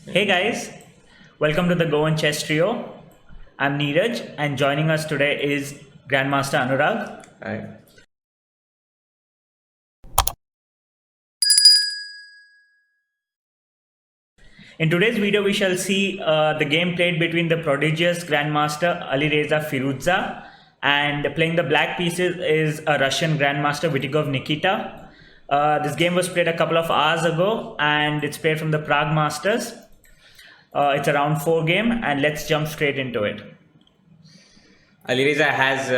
Hey guys, welcome to the Go and Chess Trio. I'm Niraj, and joining us today is Grandmaster Anurag. Hi. In today's video, we shall see the game played between the prodigious Grandmaster Alireza Firouzja, and playing the black pieces is a Russian Grandmaster Vitiugov Nikita. This game was played a couple of hours ago, and it's played from the Prague Masters. It's a round 4 game, and let's jump straight into it. Alireza has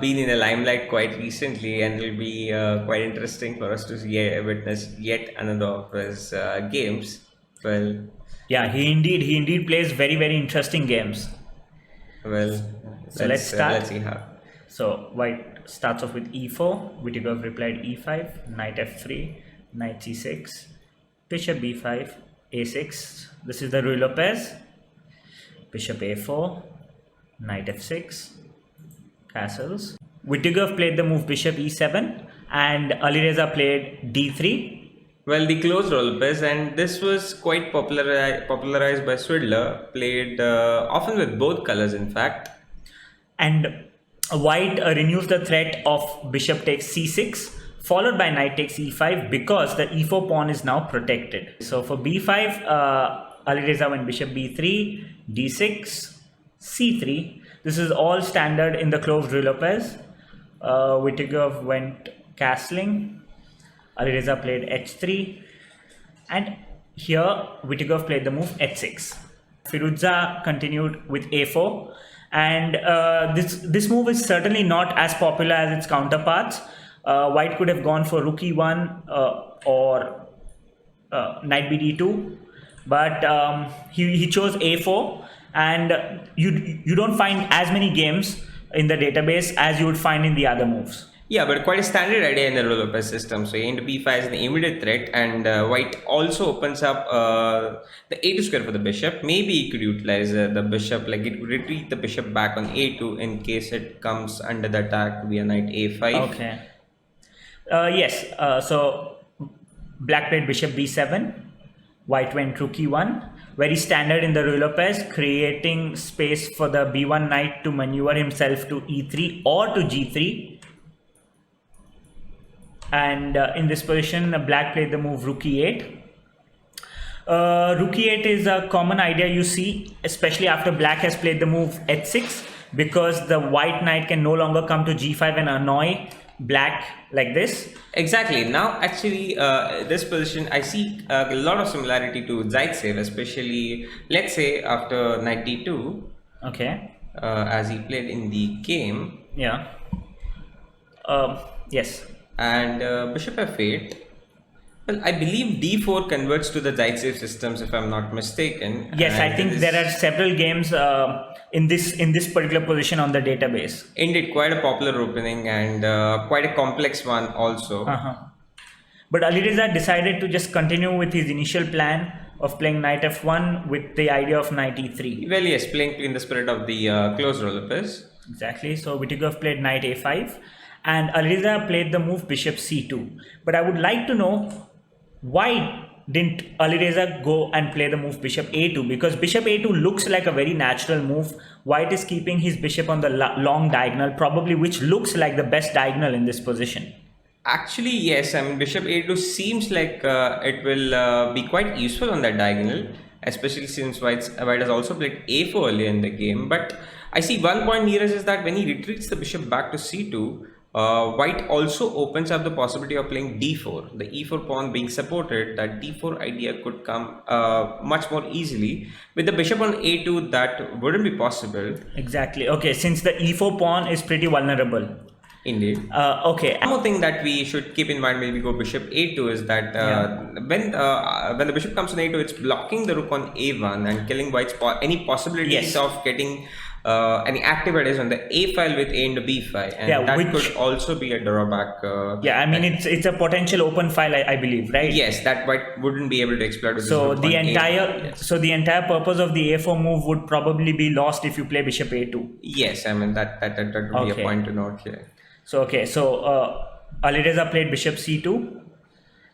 been in the limelight quite recently, and it'll be quite interesting for us to witness yet another of his games. Well, Yeah, he indeed plays very interesting games. well, So let's start. Let's see how. So white starts off with e4, Vitiugov replied e5, knight f3, knight c6, bishop b5, a6. This is the Ruy Lopez. Bishop a4, knight f6, castles. Vitiugov played the move bishop e7, and Alireza played d3. Well, the closed Lopez, and this was quite popularized by Swidler, played often with both colors, in fact. And white renews the threat of bishop takes c6, followed by knight takes e5, because the e4 pawn is now protected. So for b5, Alireza went bishop b3, d6, c3. This is all standard in the closed Ruy Lopez. Vitiugov went castling. Alireza played h3, and here Vitiugov played the move h6. Firouzja continued with a4, and this move is certainly not as popular as its counterparts. White could have gone for rook e1 or knight bd2, but he chose a4, and you don't find as many games in the database as you would find in the other moves. Yeah, but quite a standard idea in the Ruy Lopez system. So a into b5 is an immediate threat, and white also opens up the a2 square for the bishop. Maybe he could utilize the bishop, like it could retreat the bishop back on a2 in case it comes under the attack via knight a5. Okay. Yes. So black played bishop b7. White went rook e1. Very standard in the Ruy Lopez, creating space for the b1 knight to maneuver himself to e3 or to g3. And in this position, black played the move rook e8. Rook e8 is a common idea you see, especially after black has played the move h6, because the white knight can no longer come to g5 and annoy black like this. Exactly. Now, actually, this position, I see a lot of similarity to Zaitsev, especially, let's say, after knight d2, Okay. as he played in the game. Yeah. Yes. And bishop f8. Well, I believe d4 converts to the Zaitsev systems, if I'm not mistaken. Yes, and I think there are several games in this particular position on the database. Indeed, quite a popular opening, and quite a complex one also. But Alireza decided to just continue with his initial plan of playing knight f1 with the idea of knight e3. Well, yes, playing in the spirit of the closed Ruy Lopez. Exactly. So Vitiugov played knight a5, and Alireza played the move bishop c2. But I would like to know, why didn't Alireza go and play the move bishop a2? Because bishop a2 looks like a very natural move. White is keeping his bishop on the long diagonal, probably, which looks like the best diagonal in this position. Actually, yes. I mean, bishop a2 seems like it will be quite useful on that diagonal, especially since white has also played a4 earlier in the game. But I see one point Niraj is that when he retreats the bishop back to c2, white also opens up the possibility of playing d4. The e4 pawn being supported, that d4 idea could come much more easily. With the bishop on a2, that wouldn't be possible. Exactly. Okay, since the e4 pawn is pretty vulnerable. Indeed. Okay. One more thing that we should keep in mind when we go bishop a2 is that when the bishop comes on a2, it's blocking the rook on a1 and killing white's any possibilities of getting any active ideas on the a file with a into b file, and that could also be a drawback. I mean, it's a potential open file, I believe, right? Yes, that white wouldn't be able to exploit. With so the entire purpose of the a4 move would probably be lost if you play bishop a2. Yes, I mean that would be a point to note here. So Alireza played bishop c2,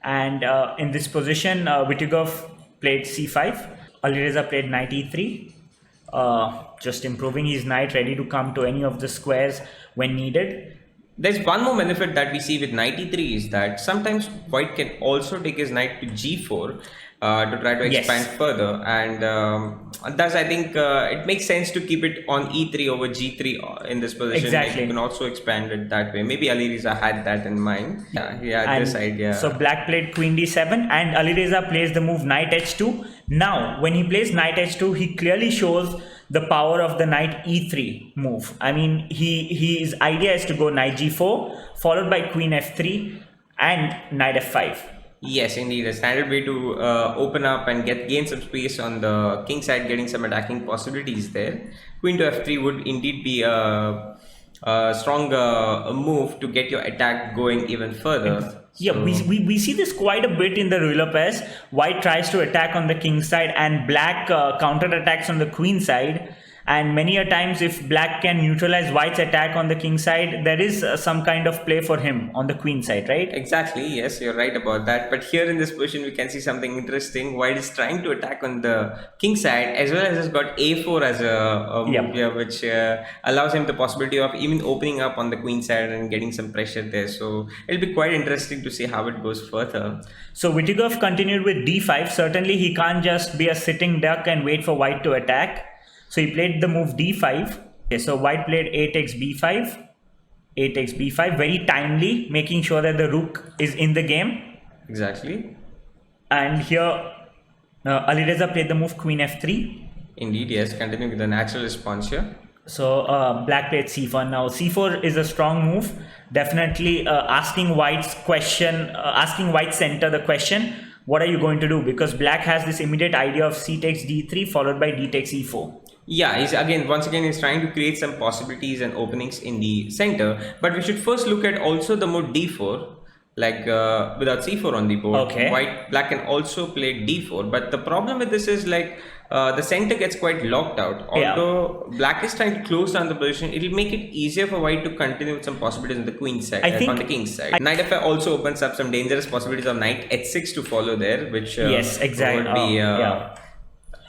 and in this position, Vitiugov played c5. Alireza played knight e3, just improving his knight, ready to come to any of the squares when needed. There's one more benefit that we see with knight e3 is that sometimes white can also take his knight to g4 to try to expand further, and thus I think it makes sense to keep it on e3 over g3 in this position. Exactly. Like you can also expand it that way. Maybe Alireza had that in mind. Yeah, he had this idea. So black played queen d7 and Alireza plays the move knight h2. Now, when he plays knight h2, he clearly shows the power of the knight e3 move. I mean, his idea is to go knight g4 followed by queen f3 and knight f5. Yes, indeed. A standard way to open up and gain some space on the king side, getting some attacking possibilities there. Queen to f3 would indeed be a strong move to get your attack going even further. Yeah, So- we see this quite a bit in the ruler pairs. White tries to attack on the king side and black counter-attacks on the queen side. And many a times if black can neutralize white's attack on the king side, there is some kind of play for him on the queen side, right? Exactly, yes, you're right about that. But here in this position, we can see something interesting. White is trying to attack on the king side, as well as has got a4 as a move here, which allows him the possibility of even opening up on the queen side and getting some pressure there. So it'll be quite interesting to see how it goes further. So Vitiugov continued with d5. Certainly he can't just be a sitting duck and wait for white to attack. So he played the move d5. Okay, so white played a takes b5, a takes b5, very timely, making sure that the rook is in the game. Exactly. And here Alireza played the move queen f3. Indeed, yes, continuing with the natural response here. So black played c4. Now c4 is a strong move, definitely asking white's center the question, what are you going to do? Because black has this immediate idea of c takes d3 followed by d takes e4. Yeah, once again he's trying to create some possibilities and openings in the center. But we should first look at also the mode d4, like without c4 on the board. Okay. Black can also play d4, but the problem with this is like the center gets quite locked out. Although black is trying to close down the position, it will make it easier for white to continue with some possibilities on the queen side, on the king side. Knight f5 also opens up some dangerous possibilities of knight h6 to follow there, which Yes, exactly. would be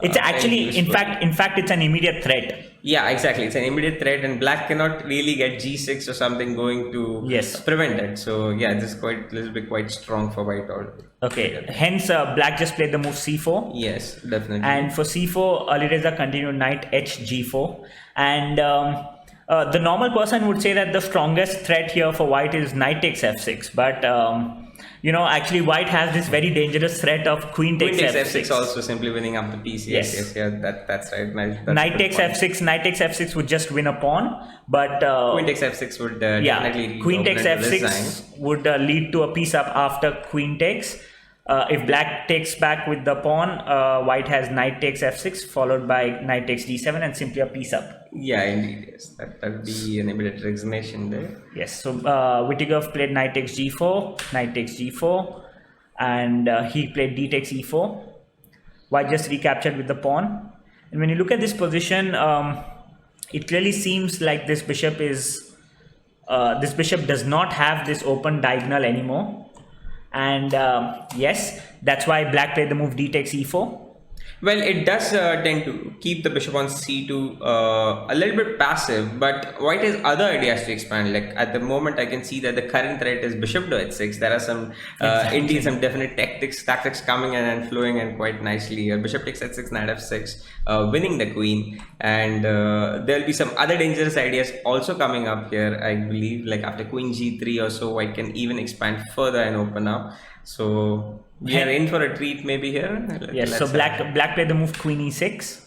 It's actually, in fact, it's an immediate threat. Yeah, exactly. It's an immediate threat, and black cannot really get g6 or something going to prevent it. So yeah, this is little bit quite strong for white already. Okay, hence black just played the move c4. Yes, definitely. And for c4, Alireza continued knight h4. And the normal person would say that the strongest threat here for white is knight takes f6. But actually white has this very dangerous threat of queen takes f6. Also simply winning up the piece. Yes, that's right. Knight takes f6 would just win a pawn, but queen takes f6 would definitely queen takes f6 would lead to a piece up after queen takes. If black takes back with the pawn, white has knight takes f6 followed by knight takes d7 and simply a piece up. Yeah, indeed, yes. That would be an immediate resignation there. Yes, so Vitiugov played knight takes g4, and he played d takes e4. White just recaptured with the pawn. And when you look at this position, it clearly seems like this bishop does not have this open diagonal anymore. And yes, that's why black played the move d takes e4. Well, it does tend to keep the bishop on c2 a little bit passive, but white has other ideas to expand. Like at the moment, I can see that the current threat is bishop to h6. There are some indeed some definite tactics coming in and flowing in quite nicely. Bishop takes h6, knight f6, winning the queen, and there'll be some other dangerous ideas also coming up here. I believe, like after queen g3 or so, white can even expand further and open up. So we are in for a treat maybe here. Yes, so black played the move queen e6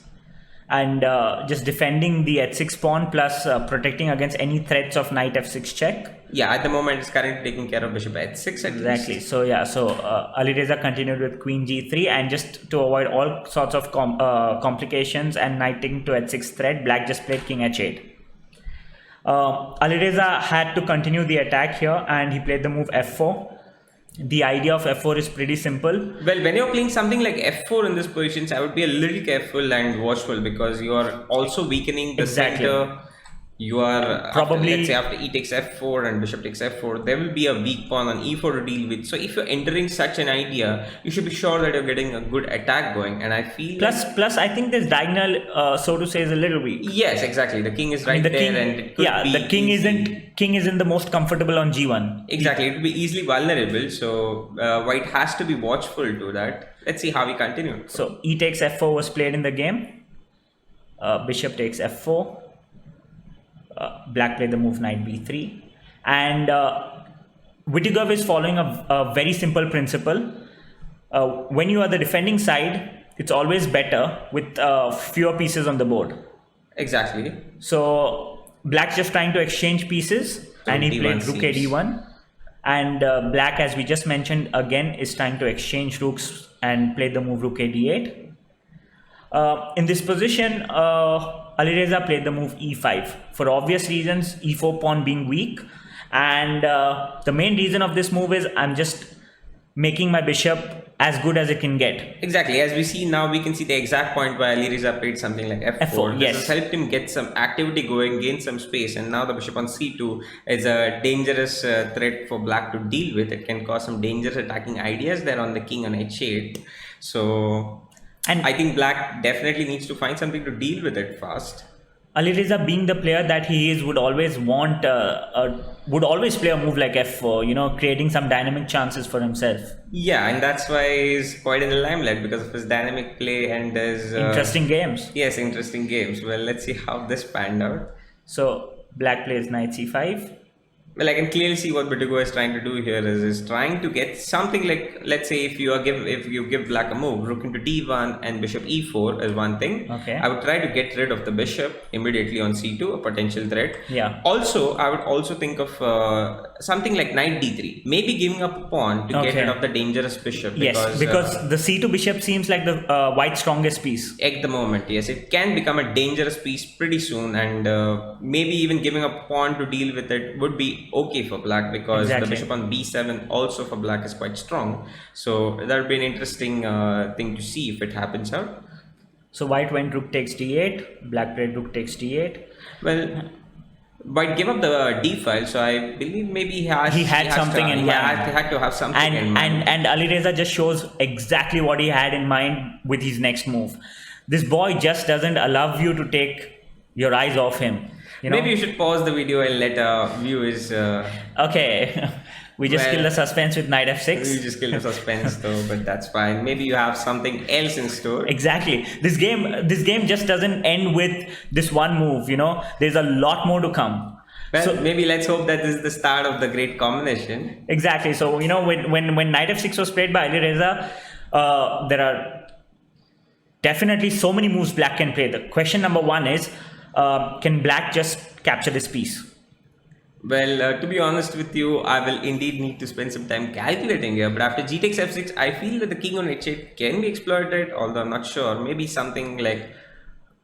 and just defending the h6 pawn plus protecting against any threats of knight f6 check. Yeah, at the moment it's currently taking care of bishop h6 exactly least. So Alireza continued with queen g3, and just to avoid all sorts of complications and knighting to h6 threat, black just played king h8. Alireza had to continue the attack here and he played the move f4. The idea of f4 is pretty simple. Well, when you're playing something like f4 in this position, I would be a little careful and watchful because you are also weakening the center you are Probably- let's say after e takes f4 and bishop takes f4, there will be a weak pawn on e4 to deal with. So if you're entering such an idea, you should be sure that you're getting a good attack going. And I feel Plus, I think this diagonal, so to say, is a little weak. yes, exactly. The king is I mean, right there, and it could be the king isn't the most comfortable on g1. exactly. It will be easily vulnerable. So white has to be watchful to that. Let's see how we continue. So e takes f4 was played in the game. Bishop takes f4. Black played the move knight b3, and Vitiugov is following a very simple principle. When you are the defending side, it's always better with fewer pieces on the board. Exactly. So Black's just trying to exchange pieces, So and he D1 played rook a seems- d1, and Black, as we just mentioned, again is trying to exchange rooks and play the move rook a d8. In this position, Alireza played the move e5 for obvious reasons, e4 pawn being weak, and the main reason of this move is I'm just making my bishop as good as it can get. Exactly. As we see now, we can see the exact point where Alireza played something like f4. F4, This yes. has helped him get some activity going, gain some space, and now the bishop on c2 is a dangerous threat for black to deal with. It can cause some dangerous attacking ideas there on the king on h8. So, And I think black definitely needs to find something to deal with it fast. Alireza, being the player that he is, would always play a move like f4, creating some dynamic chances for himself. Yeah, and that's why he's quite in the limelight because of his dynamic play and his Interesting games. Yes, interesting games. Well, let's see how this panned out. So Black plays knight c5. Well, I can clearly see what Vitiugov is trying to do here is trying to get something like, let's say if you give black a move, rook into d1 and bishop e4 is one thing. Okay. I would try to get rid of the bishop immediately on c2, a potential threat. Yeah. Also, I would also think of something like knight d3, maybe giving up a pawn to get Okay. rid of the dangerous bishop. Yes, because the c2 bishop seems like the white's strongest piece. At the moment, yes, it can become a dangerous piece pretty soon, and maybe even giving up a pawn to deal with it would be okay for black because Exactly. the bishop on b7 also for black is quite strong. So that would be an interesting thing to see if it happens out. So white went rook takes d8, black played rook takes d8. Well, white gave up the d file, so I believe maybe he had something in mind. had to have something in mind. And Alireza just shows exactly what he had in mind with his next move. This boy just doesn't allow you to take your eyes off him. Maybe you should pause the video and let our viewers. Okay, we just Well, killed the suspense with knight You f6. just killed the suspense though, but that's fine. Maybe you have something else in store. Exactly. This game just doesn't end with this one move. There's a lot more to come. Well, So- maybe let's hope that this is the start of the great combination. Exactly. So when knight f6 was played by Alireza, there are definitely so many moves black can play. The question number one is, can black just capture this piece? Well, to be honest with you, I will indeed need to spend some time calculating here. But after g takes f6, I feel that the king on h8 can be exploited, although I'm not sure. Maybe something like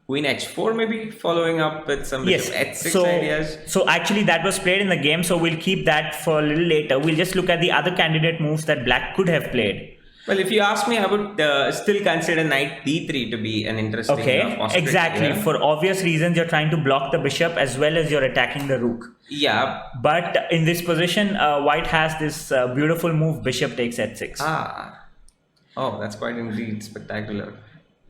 queen h4, maybe following up with some Yes. bishop h6 ideas. So actually that was played in the game. So we'll keep that for a little later. We'll just look at the other candidate moves that black could have played. Well, if you ask me, I would still consider knight d3 to be an interesting Okay, possibility exactly. here. For obvious reasons, you're trying to block the bishop as well as you're attacking the rook. Yeah. But in this position, white has this beautiful move, bishop takes h6. Oh, that's quite indeed spectacular.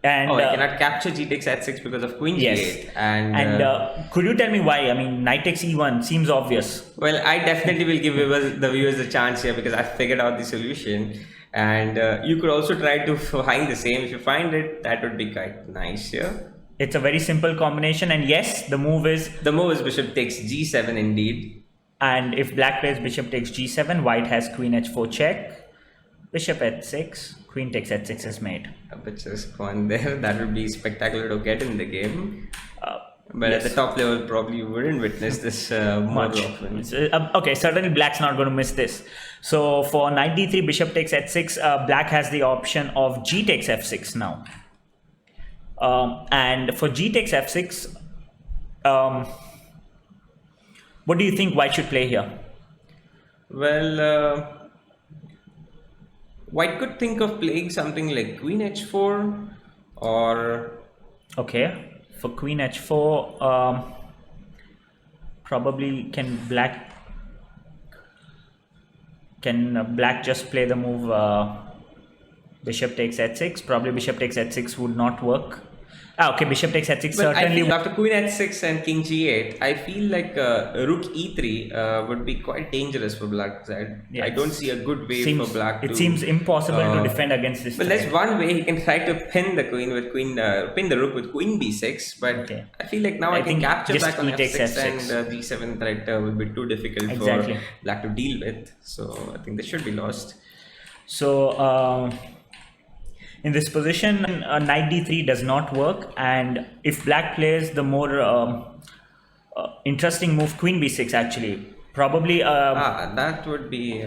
And I cannot capture g takes h6 because of queen yes. g8. And Could you tell me why? I mean, knight takes e1 seems obvious. well, I definitely will give the viewers a chance here because I figured out the solution. And you could also try to find the same. If you find it, that would be quite nice here. It's a very simple combination, and yes, the move is. The move is bishop takes g7 indeed. And if black plays bishop takes g7, white has queen h4 check, bishop h6, queen takes h6 is made. A picturesque one there. That would be spectacular to get in the game. But yes. at the top level, probably you wouldn't witness this more Much. often. Okay, certainly black's not going to miss this. So for knight d3, bishop takes h6, black has the option of g takes f6 now. And for g takes f6, what do you think white should play here? Well, white could think of playing something like queen h4 or Okay, for queen h4, Probably can black just play the move bishop takes h6? Probably bishop takes h6 would not work. Okay, bishop takes h6 Well, certainly. I feel after queen h6 and king g8, I feel like rook e3 would be quite dangerous for black side. Yeah, I don't see a good way for black. It seems impossible to defend against this. Well, there's one way he can try to pin the queen with pin the rook with queen b6, but I feel like now I can capture back on f6 and g7 threat will be too difficult for black to deal with. So I think this should be lost. So in this position, knight d3 does not work, and if black plays the more interesting move queen b6 actually, probably that would be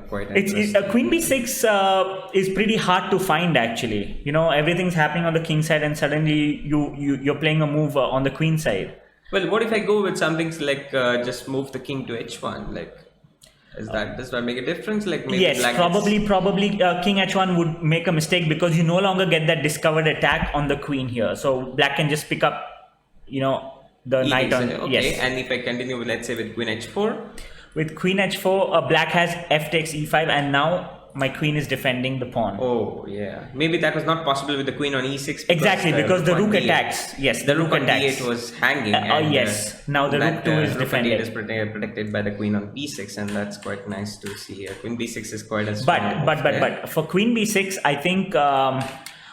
quite interesting. Queen b6 is pretty hard to find actually. You know, everything's happening on the king side and suddenly you're playing a move on the queen side. Well, what if I go with something like just move the king to h1? Like, does that make a difference? Like maybe yes, probably king h1 would make a mistake because you no longer get that discovered attack on the queen here. So black can just pick up, you know, the knight on. Okay, yes. And if I continue, let's say with queen h4. With queen h4, black has f takes e5, and now my queen is defending the pawn. Oh yeah, maybe that was not possible with the queen on e6. Exactly, because the rook attacks. Yes, the rook on d8 was hanging. Yes, now the rook 2 is defended. Is protected by the queen on b6, and that's quite nice to see. Queen b6 is quite a strong but for queen b6, I think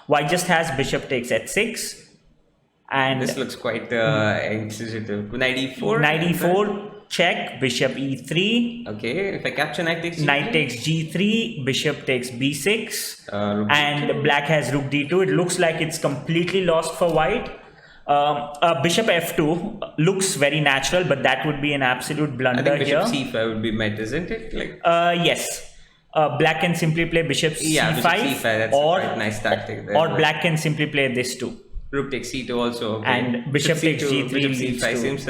white just has bishop takes h6, and this looks quite inquisitive. Knight e4. Knight e4. Check, bishop e3. Okay, if I capture knight takes g3. Knight takes g3, bishop takes b6, and black has rook d2. It looks like it's completely lost for white. Bishop f2 looks very natural, but that would be an absolute blunder. I think bishop c5 would be met, isn't it? Like yes. Black can simply play bishop c5, bishop c5, that's or a quite nice tactic there. Or black can simply play this too. Rook takes c2 also. Okay. And bishop takes g3. Bishop c5 seems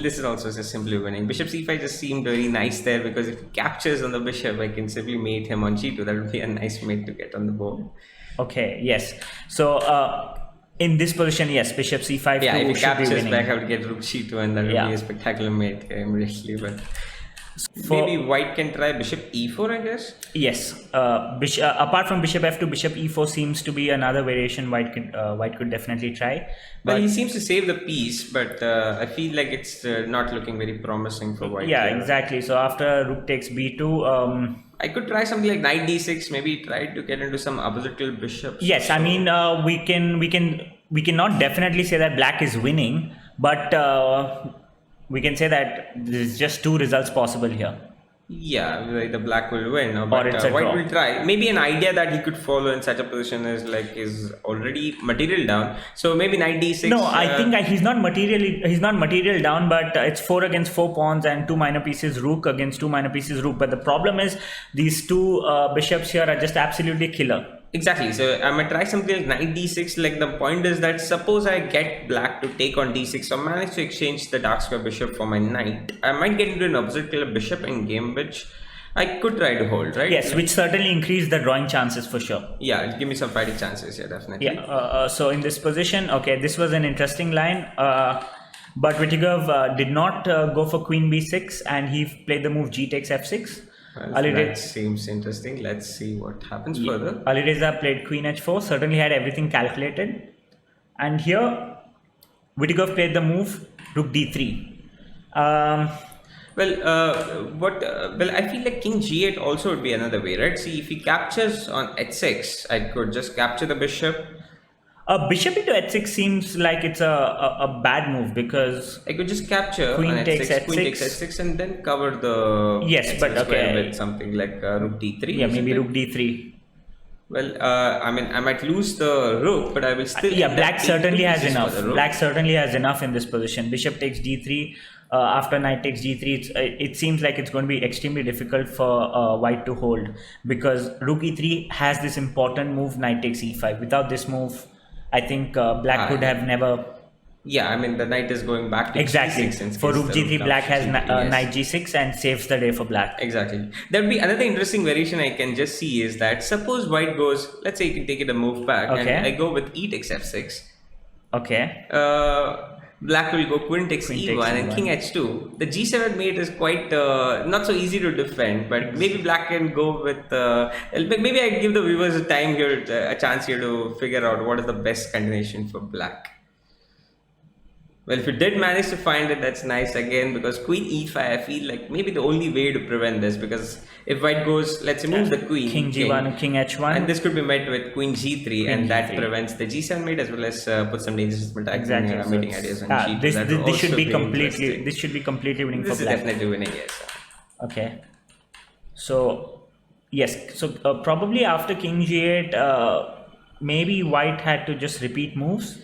this is also just simply winning. Bishop c5 just seemed very nice there because if he captures on the bishop, I can simply mate him on g2. That would be a nice mate to get on the board. Okay, yes. So in this position, yes, bishop c5 if he should captures be winning. Back, I would get rook c2 and that would be a spectacular mate immediately. But maybe white can try bishop e4, I guess. Yes, apart from bishop f2, bishop e4 seems to be another variation white could definitely try. But he seems to save the piece, but I feel like it's not looking very promising for white. Yeah, exactly. So after rook takes b2, I could try something like knight d6. Maybe try to get into some oppositional bishops. Yes, so. I mean we cannot definitely say that black is winning, but we can say that there's just two results possible here. Yeah, either black will win or white will try. Maybe an idea that he could follow in such a position is already material down. So maybe knight d6. No, I think he's not material down, but it's 4 against 4 pawns and 2 minor pieces rook against 2 minor pieces rook. But the problem is these two bishops here are just absolutely killer. Exactly. So I'm gonna try something like knight d6. Like the point is that suppose I get black to take on d6 or manage to exchange the dark square bishop for my knight, I might get into an opposite color bishop in game, which I could try to hold, right? Yes, which certainly increase the drawing chances for sure. Yeah, give me some fighting chances. Yeah, definitely. Yeah. So in this position, okay, this was an interesting line. But Vitiugov did not go for queen b6, and he played the move g takes f6. Well, that seems interesting. Let's see what happens further. Alireza played queen h4, certainly had everything calculated. And here, Vitiugov played the move rook d3. Well, I feel like king g8 also would be another way, right? See, if he captures on h6, I could just capture the bishop. Bishop into h6 seems like it's a bad move because I could just capture queen on takes h6, queen takes h6 and then cover the with something like rook d3. Yeah, maybe rook d3. Well, I mean, I might lose the rook, but I will still. Yeah, black certainly has enough. Black certainly has enough in this position. Bishop takes d3. After knight takes g3, it seems like it's going to be extremely difficult for white to hold because rook e3 has this important move, knight takes e5. Without this move, I think black could have never. Yeah, I mean the knight is going back to g6. For rook g3, black has knight g6 and saves the day for black. Exactly. There would be another interesting variation I can just see is that suppose white goes, let's say you can take it a move back, and I go with e takes f6. Okay. Black will go queen takes Queen e1 takes and E1. king h2. The g7 mate is quite not so easy to defend, but maybe black can go with. Maybe I give the viewers a time here, a chance here to figure out what is the best combination for black. Well, if you did manage to find it, that's nice again, because queen e5, I feel like maybe the only way to prevent this, because if white goes, let's say, moves the queen, King g1 and king h1. and this could be met with queen g3, and that G3. prevents the g7 mate as well as put some dangerous attacks Exactly. and So mating it's- ideas on g2. this should be completely. Interesting. This should be completely winning This for is black. definitely winning, yes. Okay. So yes. So probably after king g8, maybe white had to just repeat moves.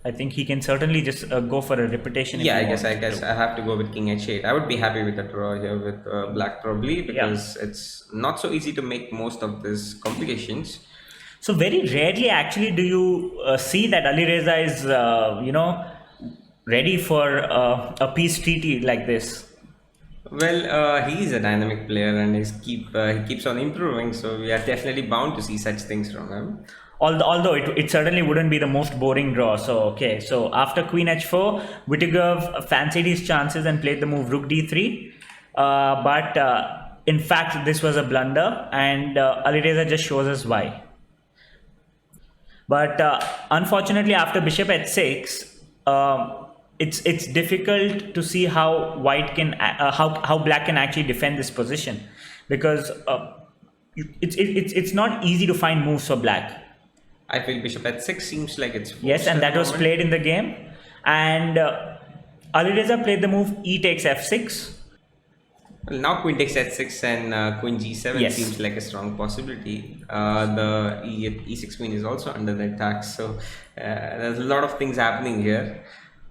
I think he can certainly just go for a repetition. Yeah, if he I wants guess to. I have to go with king h8. I would be happy with a draw here with black probably, because it's not so easy to make most of these complications. So very rarely, actually, do you see that Alireza is, ready for a peace treaty like this. Well, he's a dynamic player and he keeps on improving, so we are definitely bound to see such things from him. Although it certainly wouldn't be the most boring draw. So okay, so after queen h4, Vitiugov fancied his chances and played the move rook d3. But in fact, this was a blunder, and Alireza just shows us why. But unfortunately, after bishop h6, it's difficult to see how white can how black can actually defend this position, because it's not easy to find moves for black. I feel bishop h6 seems like it's Yes, forced and at that the was moment. played in the game. And Alireza played the move e takes f6. Well, now queen takes h6 and queen g7 Yes. seems like a strong possibility. The e6 queen is also under the attack, so there's a lot of things happening here.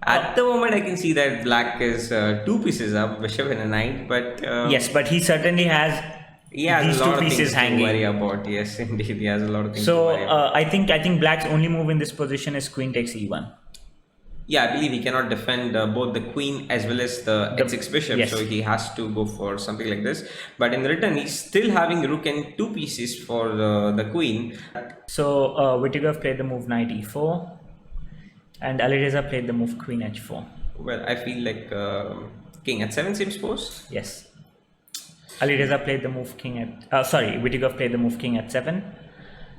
At the moment, I can see that black is 2 pieces up, bishop and a knight, but Yes, but he certainly has he has these a lot two of pieces things to worry hanging. about. Yes, indeed, he has a lot of things to So worry about. I think black's only move in this position is queen takes e1. Yeah, I believe he cannot defend both the queen as well as the h6 bishop, yes. so he has to go for something like this. But in return, he's still having rook and 2 pieces for the queen. So Vitiugov played the move knight e4, and Alireza played the move queen h4. Well, I feel like king h7 seems forced. Yes. Alireza played the move king at Vitiugov played the move king at 7,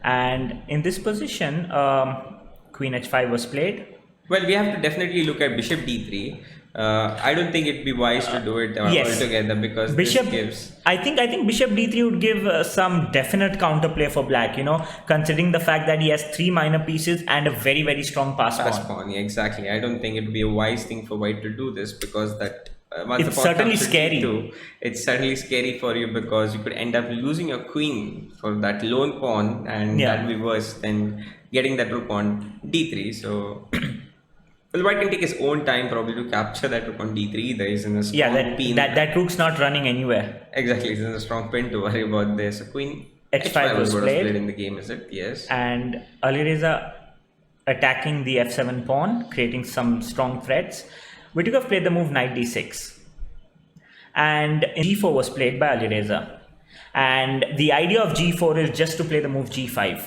and in this position, queen h5 was played. Well, we have to definitely look at bishop d3. I don't think it'd be wise to do it yes. altogether, because Bishop this gives. I think bishop d3 would give some definite counterplay for black. Considering the fact that he has 3 minor pieces and a very very strong pass Pass pawn. pawn, yeah, exactly. I don't think it would be a wise thing for white to do this, because that once It's the pawn certainly comes to scary. d2, it's certainly scary for you, because you could end up losing your queen for that lone pawn, and Yeah. that'd be worse than getting that rook on d3. So, well, white can take his own time probably to capture that rook on d3. There isn't a strong Yeah, pin. that rook's not running anywhere. Exactly, there's a strong pin to worry about there. So queen H5 was what played. in the game, is it? Yes. And Alireza attacking the f7 pawn, creating some strong threats. Vitiugov played the move knight d6, and g4 was played by Alireza. And the idea of g4 is just to play the move g5.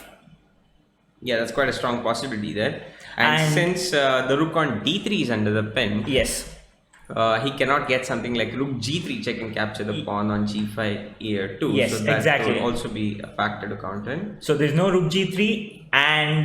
Yeah, that's quite a strong possibility there. And And- since the rook on d3 is under the pin, Yes. he cannot get something like rook g3 check and capture the pawn on g5 here too. Yes, so that exactly. will also be a factor to counter in. So there's no rook g3, and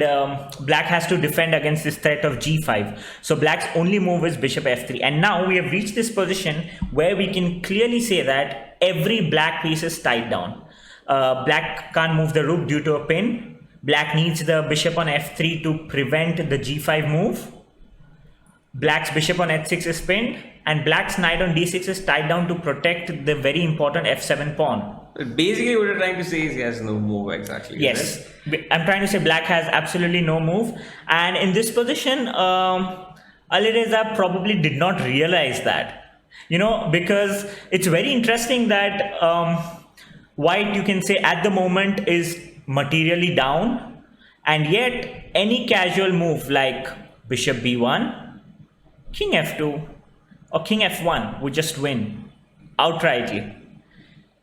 black has to defend against this threat of g5. So black's only move is bishop f3. And now we have reached this position where we can clearly say that every black piece is tied down. Black can't move the rook due to a pin. Black needs the bishop on f3 to prevent the g5 move. Black's bishop on h6 is pinned, and black's knight on d6 is tied down to protect the very important f7 pawn. Basically, what you're trying to say is he has no move exactly. is Yes, it? I'm trying to say black has absolutely no move, and in this position, Alireza probably did not realize that. Because it's very interesting that white, you can say, at the moment is materially down, and yet any casual move like bishop b1, king f2, or king f1 would just win outrightly,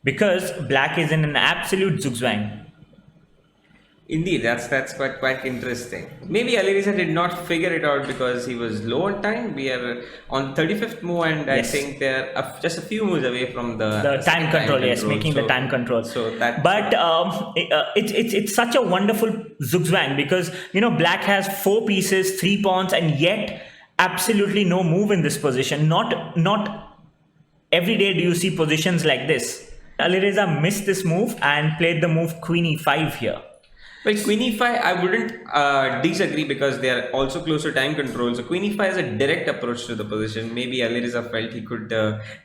because black is in an absolute zugzwang. Indeed, that's quite interesting. Maybe Alireza did not figure it out because he was low on time. We are on 35th move, and I Yes. think they're just a few moves away from the The time control, yes, making the time control. So that, but it's such a wonderful zugzwang because black has 4 pieces, 3 pawns, and yet absolutely no move in this position. Not every day do you see positions like this. Alireza missed this move and played the move Queen E5 here. well, Queen E5, I wouldn't disagree because they are also close to time control. So Queen E5 is a direct approach to the position. Maybe Alireza felt he could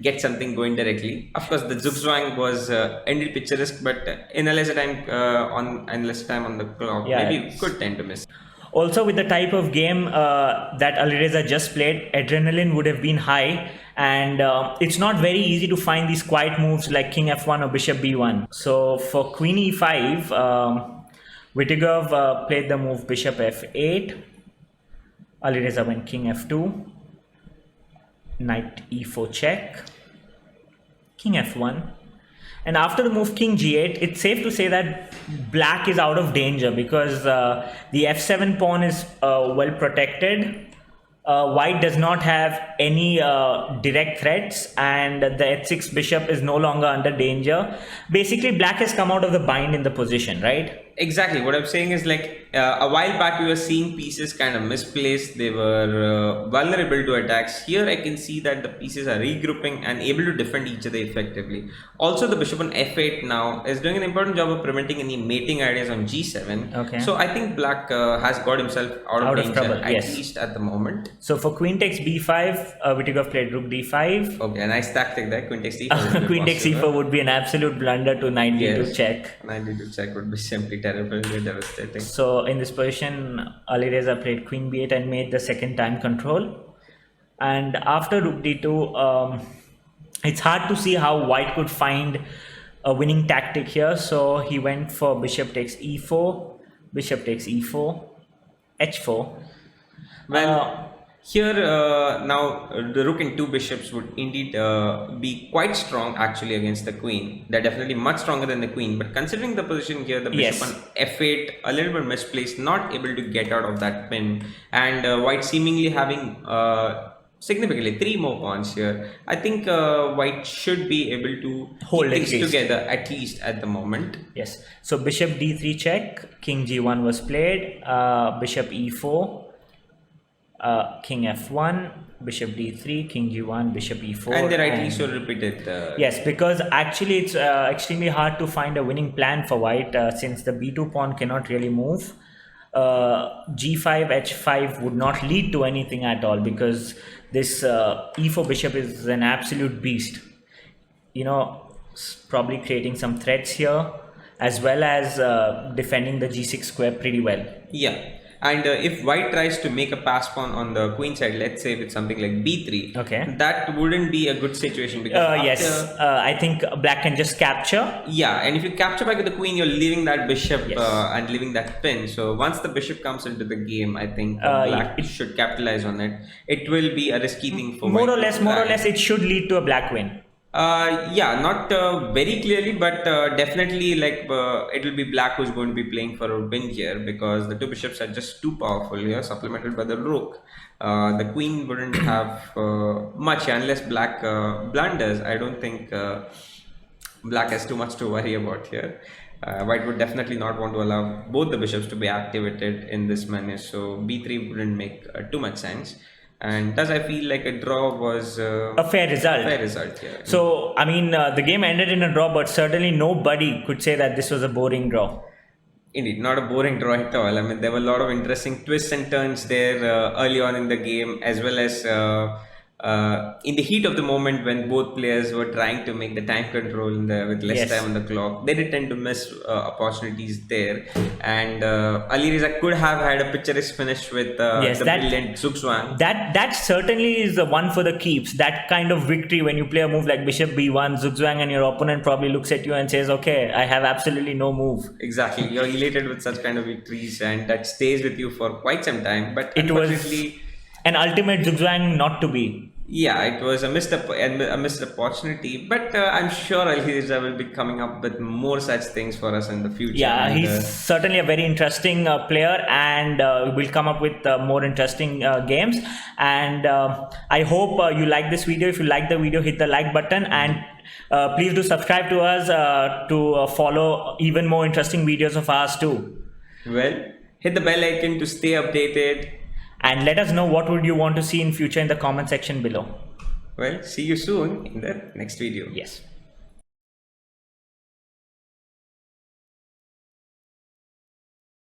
get something going directly. Of course, the Zugzwang was ended picturesque, but in less time on the clock, Yeah. maybe could tend to miss. Also, with the type of game that Alireza just played, adrenaline would have been high, and it's not very easy to find these quiet moves like King F1 or Bishop B1. So for Queen E5, Vitiugov played the move Bishop F8. Alireza went King F2. Knight E4 check. King F1. And after the move King G8, it's safe to say that black is out of danger because the F7 pawn is well protected. White does not have any direct threats, and the H6 bishop is no longer under danger. Basically, black has come out of the bind in the position, right? Exactly. What I'm saying is like a while back we were seeing pieces kind of misplaced. They were vulnerable to attacks. Here I can see that the pieces are regrouping and able to defend each other effectively. Also, the bishop on F8 now is doing an important job of preventing any mating ideas on G7. Okay. So I think black has got himself out of danger trouble, at yes. least at the moment. So for Queen takes B5, Vitiugov played Rook D5. Okay, a nice tactic there. Queen takes C4. Queen takes C4 would be an absolute blunder to knight D2 check. Knight D2 check would be simply terrible, devastating. So in this position, Alireza played Queen B8 and made the second time control. And after Rook D2, it's hard to see how White could find a winning tactic here. So he went for Bishop takes E4, Bishop takes E4, H4. Well, here now the rook and 2 bishops would indeed be quite strong actually against the queen. They're definitely much stronger than the queen. But considering the position here, the bishop Yes. on F8 a little bit misplaced, not able to get out of that pin, and White seemingly having significantly 3 more pawns here. I think White should be able to Hold keep at things least. together at least at the moment. Yes. So Bishop D3 check, King G1 was played, Bishop E4. King F1, Bishop D3, King G1, Bishop E4. And they rightly so repeated. Yes, because actually it's extremely hard to find a winning plan for White since the B2 pawn cannot really move. G5, H5 would not lead to anything at all because this E4 bishop is an absolute beast. Probably creating some threats here as well as defending the G6 square pretty well. Yeah. And if White tries to make a pass pawn on the queen side, let's say with something like B3, Okay. that wouldn't be a good situation because Yes, I think black can just capture. yeah, and if you capture back with the queen, you're leaving that bishop Yes. and leaving that pin. So once the bishop comes into the game, I think black should capitalize on it. It will be a risky thing for More White or to less, try. it should lead to a black win. Yeah, not very clearly, but definitely like it will be black who's going to be playing for a win here because the 2 bishops are just too powerful here, supplemented by the rook. The queen wouldn't have much unless black blunders. I don't think black has too much to worry about here. White would definitely not want to allow both the bishops to be activated in this manner, so B3 wouldn't make too much sense. And thus, I feel like a draw was A fair result. fair result here. So, I mean, the game ended in a draw, but certainly nobody could say that this was a boring draw. Indeed, not a boring draw at all. I mean, there were a lot of interesting twists and turns there early on in the game, as well as in the heat of the moment when both players were trying to make the time control with less Yes. time on the clock. They did tend to miss opportunities there. And Alireza could have had a picturesque finish with Yes, the that- brilliant Zugzwang. That certainly is the one for the keeps. That kind of victory when you play a move like Bishop B1, Zugzwang, and your opponent probably looks at you and says, okay, I have absolutely no move. Exactly. You're elated with such kind of victories, and that stays with you for quite some time. But It was unfortunately, an ultimate Zugzwang not to be. Yeah, it was a missed opportunity, but I'm sure Alireza will be coming up with more such things for us in the future. Yeah, And he's certainly a very interesting player, and will come up with more interesting games. And I hope you like this video. If you like the video, hit the like button, and please do subscribe to us to follow even more interesting videos of ours too. well, hit the bell icon to stay updated. And let us know what would you want to see in future in the comment section below. Well, see you soon in the next video. Yes.